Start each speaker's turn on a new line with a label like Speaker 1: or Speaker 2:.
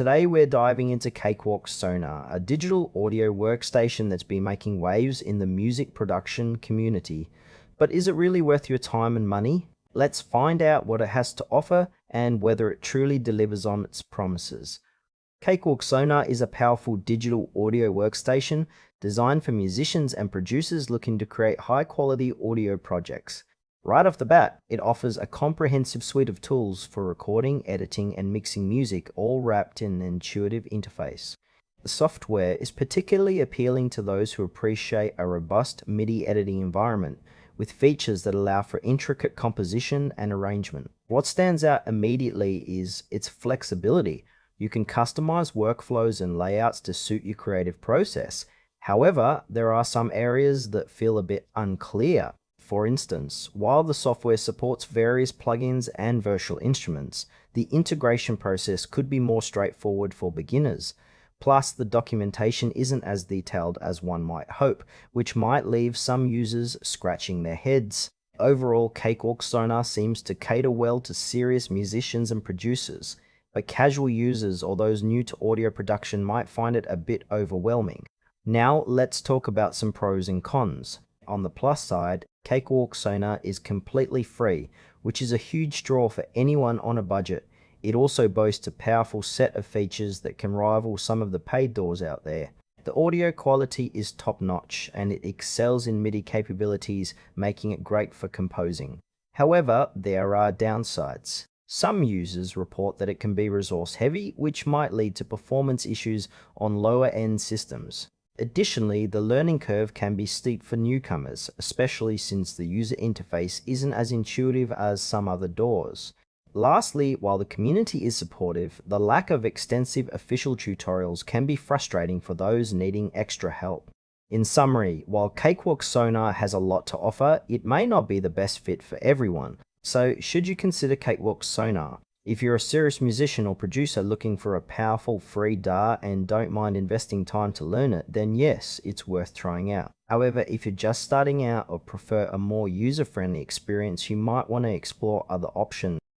Speaker 1: Today we're diving into Cakewalk Sonar, a digital audio workstation that's been making waves in the music production community. But is it really worth your time and money? Let's find out what it has to offer and whether it truly delivers on its promises. Cakewalk Sonar is a powerful digital audio workstation designed for musicians and producers looking to create high-quality audio projects. Right off the bat, it offers a comprehensive suite of tools for recording, editing, and mixing music, all wrapped in an intuitive interface. The software is particularly appealing to those who appreciate a robust MIDI editing environment, with features that allow for intricate composition and arrangement. What stands out immediately is its flexibility. You can customize workflows and layouts to suit your creative process. However, there are some areas that feel a bit unclear. For instance, while the software supports various plugins and virtual instruments, the integration process could be more straightforward for beginners. Plus, the documentation isn't as detailed as one might hope, which might leave some users scratching their heads. Overall, Cakewalk Sonar seems to cater well to serious musicians and producers, but casual users or those new to audio production might find it a bit overwhelming. Now, let's talk about some pros and cons. On the plus side, Cakewalk Sonar is completely free, which is a huge draw for anyone on a budget. It also boasts a powerful set of features that can rival some of the paid DAWs out there. The audio quality is top-notch, and it excels in MIDI capabilities, making it great for composing. However, there are downsides. Some users report that it can be resource-heavy, which might lead to performance issues on lower-end systems. Additionally, the learning curve can be steep for newcomers, especially since the user interface isn't as intuitive as some other DAWs. Lastly, while the community is supportive, the lack of extensive official tutorials can be frustrating for those needing extra help. In summary, while Cakewalk Sonar has a lot to offer, it may not be the best fit for everyone. So, should you consider Cakewalk Sonar? If you're a serious musician or producer looking for a powerful free DAW and don't mind investing time to learn it, then yes, it's worth trying out. However, if you're just starting out or prefer a more user-friendly experience, you might want to explore other options.